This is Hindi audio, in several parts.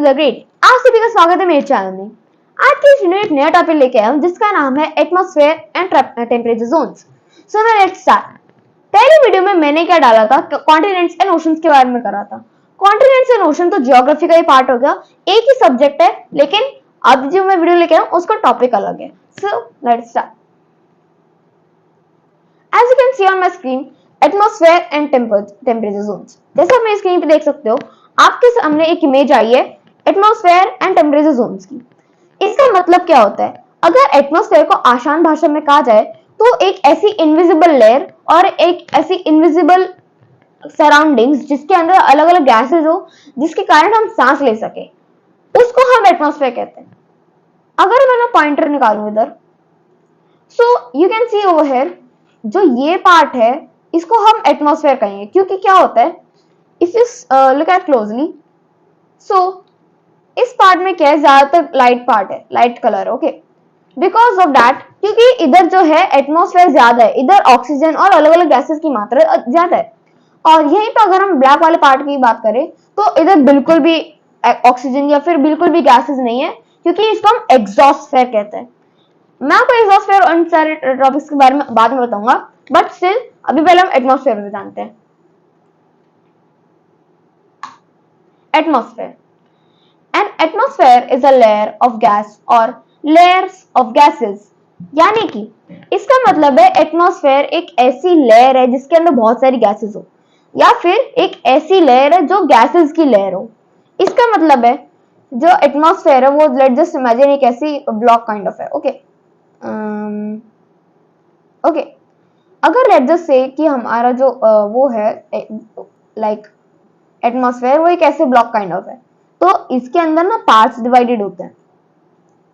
The great. आप सभी का स्वागत है मेरे चैनल में। आज की इस वीडियो में एक नया टॉपिक लेके आया हूं जिसका नाम है atmosphere and temperature zones. So now let's start. पहली वीडियो में मैंने क्या डाला था, कॉन्टिनेंट्स एंड ओशंस के बारे में करा था। कॉन्टिनेंट्स एंड ओशन तो ज्योग्राफी का ही पार्ट हो गया, एक ही सब्जेक्ट है, लेकिन अब जो मैं वीडियो लेके आया हूं उसका टॉपिक अलग है। So let's start. As you can see on my screen, atmosphere and temperature zones. जैसे आप मेरी स्क्रीन पे देख सकते हो, आपके सामने एक इमेज आई है एटमॉस्फेयर एंड टेम्परेचर जोन्स की। इसका मतलब क्या होता है? अगर एटमॉस्फेयर को आसान भाषा में कहा जाए तो एक ऐसी इनविजिबल लेयर और एक ऐसी इनविजिबल सराउंडिंग्स जिसके अंदर अलग अलग गैसेस हो, जिसके कारण हम सांस ले सके, उसको हम एटमॉस्फेयर कहते हैं। अगर मैं पॉइंटर निकालूं इधर, so you can see over here, जो ये पार्ट है इसको हम एटमॉस्फेयर कहेंगे, क्योंकि क्या होता है, if you look at closely, so इस पार्ट में क्या है, ज्यादातर लाइट पार्ट है, light colour, okay. Because of that, क्योंकि इधर जो है एटमॉस्फेयर ज्यादा है, इधर ऑक्सीजन और अलग अलग गैसेस की मात्रा ज्यादा है। और यहीं पर अगर हम ब्लैक वाले पार्ट की बात करें तो इधर बिल्कुल भी ऑक्सीजन या फिर बिल्कुल भी गैसेस नहीं है, क्योंकि इसको हम एग्जॉस्फेयर कहते हैं। मैं आपको एग्जॉस्फेयर और सारे टॉपिक्स के बारे में बाद में बताऊंगा, बट स्टिल अभी पहले हम एटमॉस्फेयर में जानते हैं। Atmosphere, N atmosphere is a layer of gas और लेयर्स ऑफ गैसेस, यानी कि इसका मतलब है एटमॉस्फेयर एक ऐसी लेयर है जिसके अंदर बहुत सारी गैसेस हो, या फिर एक ऐसी लेयर है जो गैसेस की लेयर हो। इसका मतलब है जो एटमॉस्फेयर है वो, लेट्स जस्ट इमेजिन, एक ऐसी ब्लॉक काइंड ऑफ है, ओके। ओके, अगर लेट्स जस्ट से कि हमारा जो वो है लाइक एटमॉस्फेयर, वो एक ऐसे ब्लॉक काइंड ऑफ है, तो इसके अंदर ना पार्ट्स डिवाइडेड होते हैं,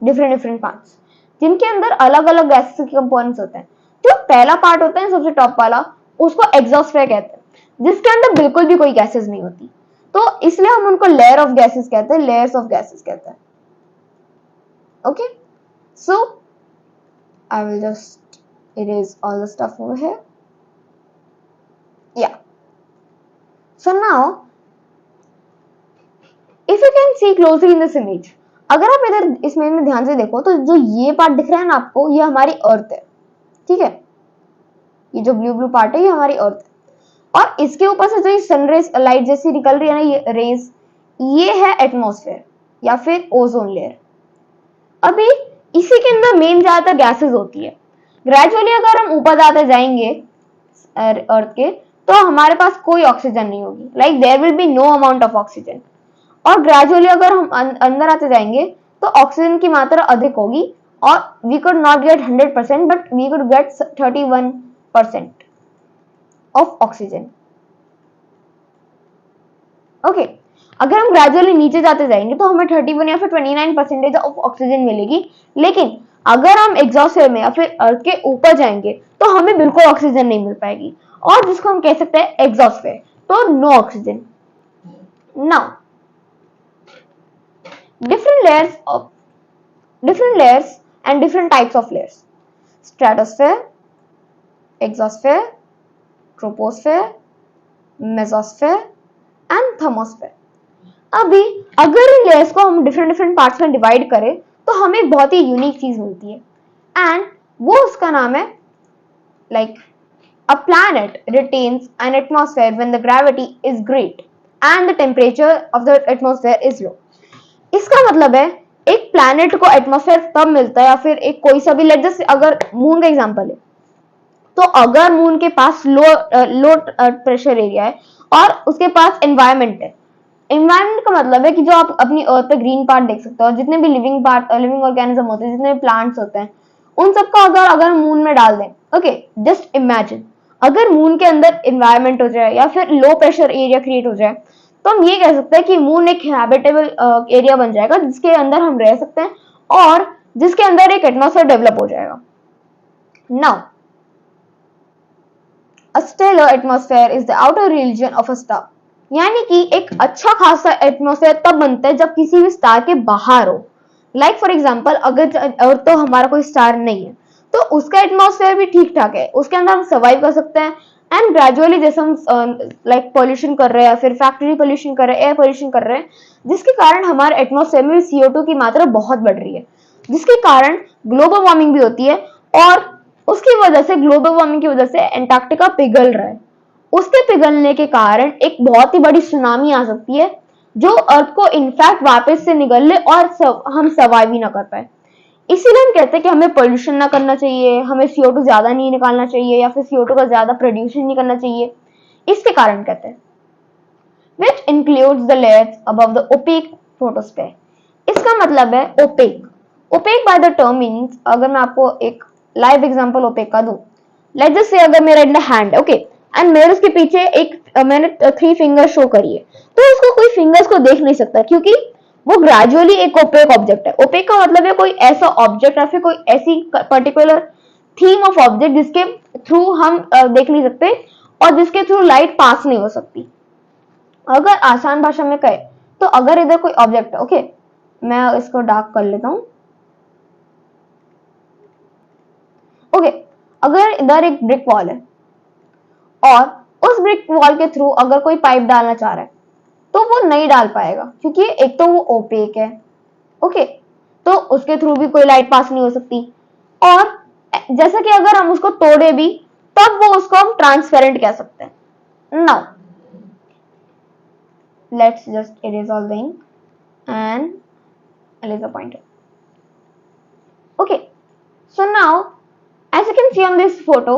डिफरेंट डिफरेंट पार्ट्स, जिनके अंदर अलग अलग गैसेस के कंपोनेंट्स होते हैं। जो पहला पार्ट होता है सबसे टॉप वाला, उसको एग्जॉस्फेयर कहते हैं, जिसके अंदर बिल्कुल भी कोई गैसेस नहीं होती, तो इसलिए हम उनको लेयर ऑफ गैसेस कहते हैं, लेयर्स ऑफ गैसेस कहते हैं, okay. So I will just erase all the stuff over here. Yeah. So now, if you can see closely in this image, अगर आप इधर इस इमेज में ध्यान से देखो तो जो ये पार्ट दिख रहा है ना आपको, ये हमारी अर्थ है, ठीक है। ये जो ब्लू ब्लू पार्ट है ये हमारी अर्थ है, और इसके ऊपर से जो ये सनरेज लाइट जैसी निकल रही है ना, ये रेज, ये है एटमॉस्फेयर या फिर ओजोन लेयर। अभी इसी के अंदर मेन ज्यादातर गैसेस होती है। ग्रेजुअली अगर हम ऊपर जाते जाएंगे अर्थ के, तो हमारे पास कोई ऑक्सीजन नहीं होगी, like there will be no amount of oxygen. और ग्रेजुअली अगर हम अंदर आते जाएंगे तो ऑक्सीजन की मात्रा अधिक होगी, और we could not get 100%, but we could get 31% of oxygen, okay. अगर हम ग्रेजुअली नीचे जाते जाएंगे तो हमें 31 या फिर 29% ऑफ ऑक्सीजन मिलेगी, लेकिन अगर हम एग्जॉस्फेयर में या फिर अर्थ के ऊपर जाएंगे तो हमें बिल्कुल ऑक्सीजन नहीं मिल पाएगी, और जिसको हम कह सकते हैं एग्जॉस्फेयर, तो no oxygen. Now different layers and different types of layers: stratosphere, exosphere, troposphere, mesosphere and thermosphere। अभी अगर इन लेयर्स को हम डिफरेंट डिफरेंट पार्ट्स में डिवाइड करें तो हमें एक बहुत ही यूनिक चीज मिलती है, एंड वो उसका नाम है like a planet retains an atmosphere when the gravity is great and the temperature of the atmosphere is low। इसका मतलब है एक प्लैनेट को एटमॉस्फेयर तब मिलता है, या फिर एक कोई सा भी, लेट्स जस्ट अगर मून का एग्जांपल है, तो अगर मून के पास लो प्रेशर एरिया है और उसके पास एनवायरमेंट है। एनवायरमेंट का मतलब है कि जो आप अपनी अर्थ पे ग्रीन पार्ट देख सकते हो, और जितने भी लिविंग ऑर्गेनिज्म होते हैं, जितने भी प्लांट्स होते हैं, उन सबको अगर मून में डाल दें, ओके, जस्ट इमेजिन अगर मून के अंदर एनवायरमेंट हो जाए या फिर लो प्रेशर एरिया क्रिएट हो जाए, तो हम ये कह सकते हैं कि मून एक हैबिटेबल एरिया बन जाएगा, जिसके अंदर हम रह सकते हैं और जिसके अंदर एक एटमॉस्फेयर डेवलप हो जाएगा। Now a stellar atmosphere is the outer region of a star, यानी कि एक अच्छा खासा एटमॉस्फेयर तब बनता है जब किसी भी स्टार के बाहर हो। लाइक फॉर एग्जांपल, अगर तो हमारा कोई स्टार नहीं है तो उसका एटमॉस्फेयर भी ठीक ठाक है, उसके अंदर हम सर्वाइव कर सकते हैं, एंड ग्रेजुअली जैसे हम लाइक पॉल्यूशन कर रहे हैं, फिर फैक्ट्री पॉल्यूशन कर रहे हैं, एयर पॉल्यूशन कर रहे हैं, जिसके कारण हमारे एटमॉस्फेयर में CO2 की मात्रा बहुत बढ़ रही है, जिसके कारण ग्लोबल वार्मिंग भी होती है। और उसकी वजह से, ग्लोबल वार्मिंग की वजह से एंटार्क्टिका पिघल रहा है। उसके पिघलने के कारण एक बहुत ही बड़ी सुनामी आ सकती है, जो अर्थ को इनफैक्ट वापस से निगल ले और हम सर्वाइव ही ना कर पाए। इसीलिए हम कहते हैं कि हमें पोल्यूशन ना करना चाहिए, हमें CO2 ज्यादा नहीं निकालना चाहिए, या फिर CO2 का ज्यादा प्रोड्यूशन नहीं करना चाहिए। इसके कारण कहते हैं which includes the layers above the opaque photosphere। इसका मतलब है opaque। opaque by the term means, अगर मैं आपको एक लाइव एग्जांपल opaque का दूं, लेट्स जस्ट से अगर मेरा in the hand, okay, and मेरे उसके पीछे एक मैंने 3 फिंगर शो करी है, तो उसको कोई फिंगर्स को देख नहीं सकता, क्योंकि वो ग्रेजुअली एक ओपेक ऑब्जेक्ट है। ओपेक का मतलब है कोई ऐसा ऑब्जेक्ट या फिर कोई ऐसी पर्टिकुलर थीम ऑफ ऑब्जेक्ट जिसके थ्रू हम देख नहीं सकते और जिसके थ्रू लाइट पास नहीं हो सकती। अगर आसान भाषा में कहे तो अगर इधर कोई ऑब्जेक्ट है, ओके, मैं इसको डार्क कर लेता हूं, ओके, अगर इधर एक ब्रिक वॉल है और उस ब्रिक वॉल के थ्रू अगर कोई पाइप डालना चाह रहा है तो वो नहीं डाल पाएगा, क्योंकि एक तो वो ओपेक है, ओके, तो उसके थ्रू भी कोई लाइट पास नहीं हो सकती। और जैसा कि अगर हम उसको तोड़े भी तब वो उसको हम ट्रांसपेरेंट कह सकते हैं। Now let's just erase all the ink and erase the pointer। okay, so now as you can see on this photo,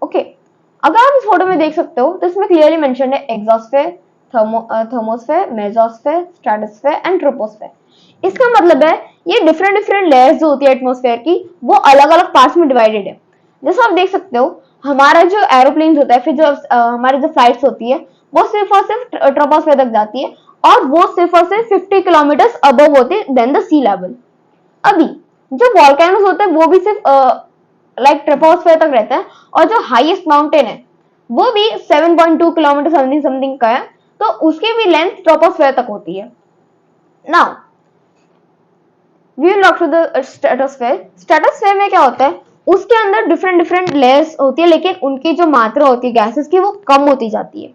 okay, अगर आप इस फोटो में देख सकते हो तो इसमें क्लियरली मेंशन्ड है exosphere, thermosphere, mesosphere, stratosphere and troposphere. इसका मतलब है ये डिफरेंट लेयर्स जो होती है एटमॉस्फेयर की, वो अलग अलग पार्ट्स में डिवाइडेड है। जैसा आप देख सकते हो, हमारा जो एरोप्लेन होता है, फिर जो हमारी जो फ्लाइट्स होती है, वो सिर्फ और सिर्फ ट्रोपोस्फेयर तक जाती है, और वो सिर्फ और सिर्फ 50 किलोमीटर अबव होते हैं देन द सी लेवल। अभी जो वॉल्केनोस होते हैं वो भी सिर्फ लाइक ट्रोपोस्फेयर तक रहता है, और जो हाईएस्ट माउंटेन है वो भी 7.2 किलोमीटर समथिंग समथिंग का है, तो उसकी भी लेंथ ट्रोपोस्फेयर तक होती है। Now we will talk to the stratosphere. Stratosphere में क्या होता है, उसके अंदर डिफरेंट लेयर्स होती है, लेकिन उनकी जो मात्रा होती है गैसेस की वो कम होती जाती है।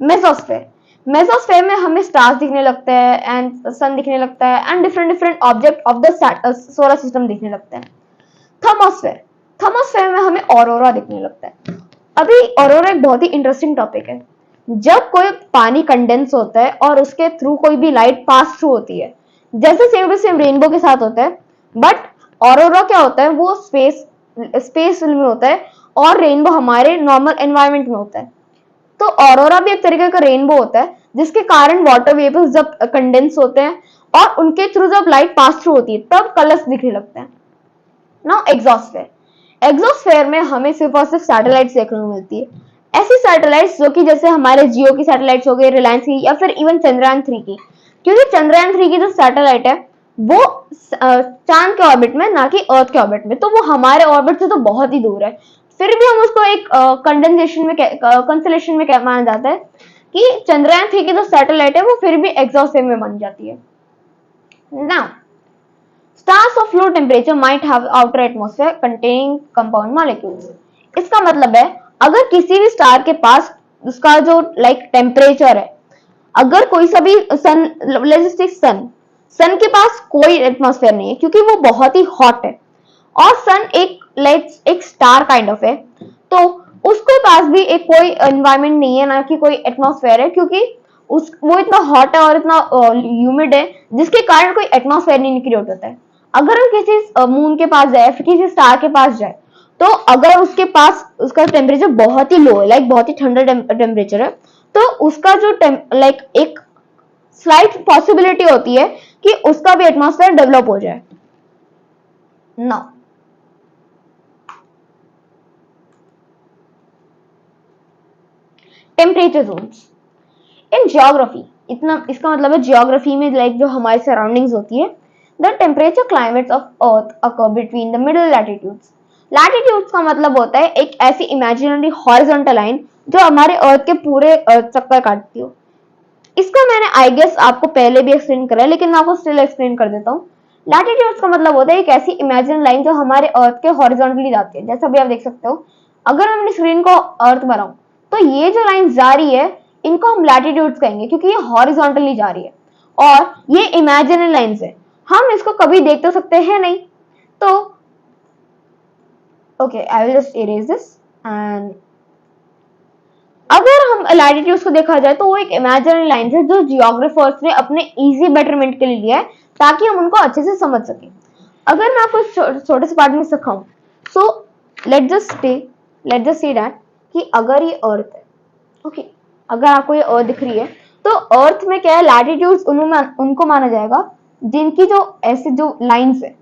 मेसोस्फेयर, मेसोस्फेयर में हमें स्टार्स दिखने लगते हैं एंड सन दिखने लगता है and different object of the solar system दिखने लगते हैं। थर्मोस्फेयर, थर्मोस्फेयर में हमें ऑरोरा दिखने लगता है। अभी ऑरोरा एक बहुत ही इंटरेस्टिंग टॉपिक है। जब कोई पानी कंडेंस होता है और उसके थ्रू कोई भी लाइट पास थ्रू होती है, जैसे सेम टू सेम रेनबो के साथ होता है, बट ऑरोरा क्या होता है, वो स्पेस में होता है और रेनबो हमारे नॉर्मल एनवायरनमेंट में होता है। तो ऑरोरा भी एक तरीके का रेनबो होता है, जिसके कारण वाटर वेपर्स जब कंडेंस होते हैं और उनके थ्रू जब लाइट पास थ्रू होती है तब कलर्स दिखने लगते हैं। नाउ एग्जॉस्फेयर, एग्जॉस्फेयर में हमें सिर्फ और सिर्फ सैटेलाइट्स देखने को मिलती है। ऐसी सैटेलाइट्स जो कि जैसे हमारे जियो की सैटेलाइट्स हो गई, रिलायंस की, या फिर इवन चंद्रयान 3 की, क्योंकि चंद्रयान 3 की जो सैटेलाइट है वो चांद के ऑर्बिट में, ना कि अर्थ के ऑर्बिट में, तो वो हमारे ऑर्बिट से तो बहुत ही दूर है। फिर भी हम उसको एक कंडेंसेशन में कंसलेशन में माना जाता है कि चंद्रयान 3 की जो सैटेलाइट है वो फिर भी एग्जॉस्फेयर में बन जाती है। Now stars of low temperature might have outer atmosphere containing compound molecules। इसका मतलब है अगर किसी भी स्टार के पास उसका जो लाइक टेम्परेचर है, अगर कोई सा भी सन के पास कोई एटमॉस्फेयर नहीं है क्योंकि वो बहुत ही हॉट है, और सन एक स्टार काइंड ऑफ है, तो उसके पास भी एक कोई एनवायरनमेंट नहीं है, ना कि कोई एटमॉस्फेयर है, क्योंकि वो इतना हॉट है और इतना ह्यूमिड है, जिसके कारण कोई एटमॉस्फेयर नहीं क्रिएट होता है। अगर हम किसी मून के पास जाए, फिर किसी स्टार के पास जाए, तो अगर उसके पास उसका टेम्परेचर बहुत ही लो है, लाइक बहुत ही ठंडा टेम्परेचर है, तो उसका जो लाइक एक स्लाइट पॉसिबिलिटी होती है कि उसका भी एटमॉस्फेयर डेवलप हो जाए। नाउ टेम्परेचर जोन्स इन जियोग्राफी, इतना इसका मतलब है जियोग्राफी में लाइक जो हमारी सराउंडिंग्स होती है, the temperature climates of earth occur between the middle latitudes. Latitudes का मतलब होता है एक ऐसी इमेजिनरी हॉरिजॉन्टल लाइन जो हमारे अर्थ के पूरे चक्कर काटती हो। इसका मैंने आई गेस आपको पहले भी एक्सप्लेन करा है, लेकिन मैं आपको स्टिल एक्सप्लेन कर देता हूँ। लैटिट्यूड्स का मतलब होता है एक ऐसी इमेजिनरी लाइन जो हमारे अर्थ के हॉरिजॉन्टली जाती है। जैसा भी आप देख सकते हो, अगर मैं अपनी स्क्रीन को अर्थ बनाऊं तो ये जो लाइन जा रही है इनको हम लैटिट्यूड्स कहेंगे क्योंकि ये हॉरिजॉन्टली जा रही है और ये इमेजिनरी लाइंस है, हम इसको कभी देख तो सकते हैं नहीं। तो okay, I will just erase this. And अगर हम लैटिट्यूड्स को देखा जाए तो वो एक इमेजिनरी लाइंस है जो जियोग्राफर्स ने अपने इजी बेटरमेंट के लिए लिया है ताकि हम उनको अच्छे से समझ सकें। अगर मैं आपको छोटे से पार्ट में सिखाऊं, so let just see that कि अगर ये अर्थ है, ओके, अगर आपको ये अर्थ दिख रही है तो अर्थ में क्या है, लैटिट्यूड्स उनको माना जाएगा जिनकी जो ऐसे जो लाइंस है,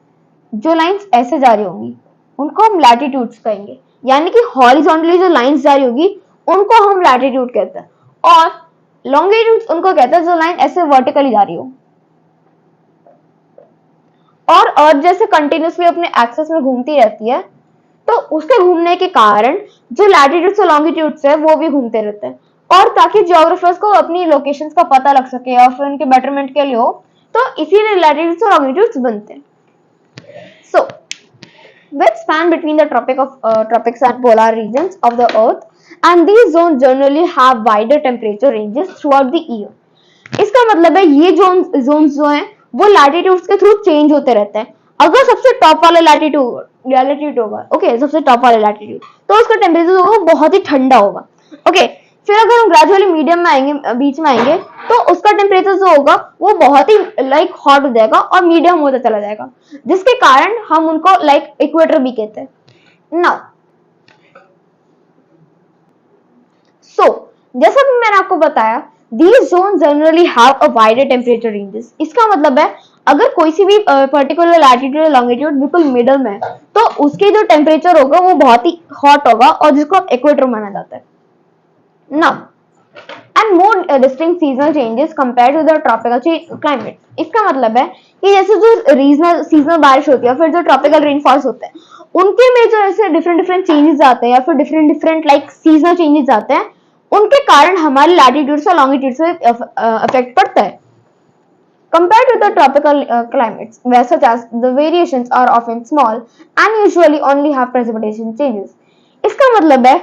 जो लाइंस ऐसे जा रही होंगी उनको हम लैटिट्यूड्स कहेंगे, यानी कि हॉरिजॉन्टली जो लाइंस जा रही होगी उनको हम लैटिट्यूड कहते हैं, और लॉन्गिट्यूड्स उनको कहते हैं जो लाइन ऐसे वर्टिकली जा रही हो। और अर्थ जैसे कंटिन्यूसली अपने एक्सिस में घूमती रहती है तो उसके घूमने के कारण जो लैटिट्यूड्स और लॉन्गिट्यूड्स है वो भी घूमते रहते हैं, और ताकि जियोग्राफर्स को अपनी लोकेशंस का पता लग सके और फिर उनके बेटरमेंट के लिए हो तो इसीलिए लैटिट्यूड्स और लॉन्गिट्यूड्स बनते हैं। सो which span between the tropics and polar regions of the earth, and these zones generally have wider temperature ranges throughout the year। इसका मतलब है ये zones जो हैं वो लैटिट्यूड्स के थ्रू चेंज होते रहते हैं। अगर सबसे टॉप वाला लैटिट्यूड होगा, ओके, सबसे टॉप वाला लैटिट्यूड, तो उसका टेम्परेचर होगा बहुत ही ठंडा होगा, ओके। फिर अगर हम ग्रेजुअली मीडियम में आएंगे, बीच में आएंगे, तो उसका टेम्परेचर जो होगा वो बहुत ही लाइक हॉट हो जाएगा और मीडियम होता चला जाएगा, जिसके कारण हम उनको लाइक इक्वेटर भी कहते हैं। नाउ सो जैसा कि मैंने आपको बताया, these zones generally have a wider temperature ranges। इसका मतलब है अगर कोई सी भी पर्टिकुलर लैटिट्यूड या लॉन्गिट्यूड बिल्कुल मिडल में है तो उसके जो टेम्परेचर होगा वो बहुत ही हॉट होगा और जिसको आप इक्वेटर माना जाता है। Now, and more distinct seasonal changes compared to the tropical climate। इसका मतलब है कि जैसे जो सीजनल बारिश होती है, फिर जो ट्रॉपिकल रेनफॉल्स होते हैं, उनके में जो ऐसे डिफरेंट चेंजेस आते हैं या फिर डिफरेंट लाइक सीजनल चेंजेस आते हैं, उनके कारण हमारे लैटिट्यूड्स और लॉन्गिट्यूड्स में इफेक्ट पड़ता है। Compared to the tropical climates, where such as the variations are often small and usually only have precipitation changes। इसका मतलब है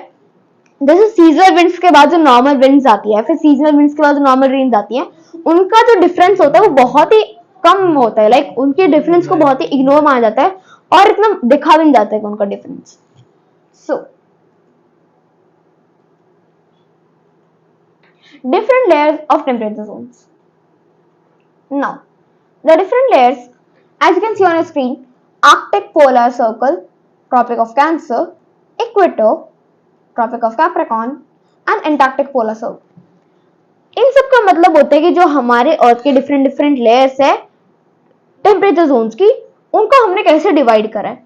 जैसे सीजनल विंड्स के बाद जो नॉर्मल विंड्स आती है, फिर सीजनल विंड्स के बाद जो नॉर्मल रेन्स आती है, उनका जो डिफरेंस होता है वो बहुत ही कम होता है, लाइक उनके डिफरेंस को बहुत ही इग्नोर माना जाता है और इतना दिखा भी नहीं जाता है उनका difference. So different layers of temperature zones। Now the different layers, as you can see on your screen, Arctic polar circle, Tropic of Cancer, Equator, Tropic of Capricorn and Antarctic polar circle। इन सब का मतलब होता है कि जो हमारे अर्थ के डिफरेंट लेयर्स है टेम्परेचर जोन्स की, उनको हमने कैसे डिवाइड करा है।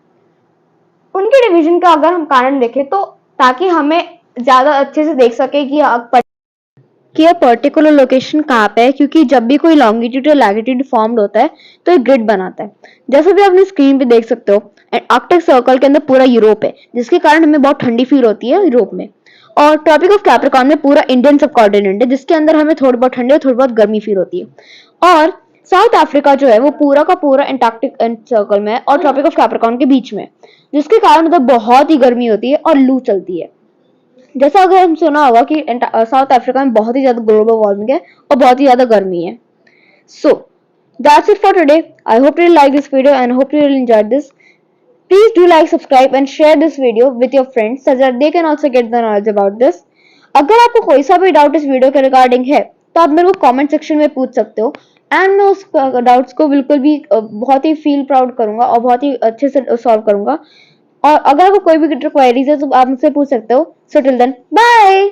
उनके डिवीजन का अगर हम कारण देखें तो ताकि हमें ज्यादा अच्छे से देख सके कि यह पर्टिकुलर लोकेशन कहाँ पे है, क्योंकि जब भी कोई लॉन्गिट्यूड या लैटिट्यूड फॉर्म्ड होता है तो एक ग्रिड बनाता है। जैसे भी आपने स्क्रीन पे देख सकते हो, आर्कटिक सर्कल के अंदर पूरा यूरोप है, जिसके कारण हमें बहुत ठंडी फील होती है यूरोप में, और ट्रॉपिक ऑफ कैप्रिकॉर्न में पूरा इंडियन सब कॉन्टिनेंट है, जिसके अंदर हमें थोड़ी बहुत ठंडी और थोड़ी बहुत गर्मी फील होती है। और साउथ अफ्रीका जो है वो पूरा का पूरा एंटार्क्टिक सर्कल में है और ट्रॉपिक ऑफ कैप्रिकॉर्न के बीच में, जिसके कारण मतलब बहुत ही गर्मी होती है और लू चलती है। जैसा अगर हम सुना होगा कि साउथ अफ्रीका में बहुत ही ज्यादा ग्लोबल वार्मिंग है और बहुत ही ज्यादा गर्मी है। So that's it for today. I hope you like this video and hope you enjoyed this. Please do like, subscribe and share this video with your friends so that they can also get the knowledge about this। अगर आपको कोई सा भी डाउट इस वीडियो के रिगार्डिंग है तो आप मेरे को कमेंट सेक्शन में पूछ सकते हो, एंड मैं उस डाउट्स को बिल्कुल भी बहुत ही फील प्राउड करूंगा और बहुत ही अच्छे से सॉल्व करूंगा। और अगर आपको कोई भी क्वेरीज है तो आप मुझसे पूछ सकते हो। So till then, bye.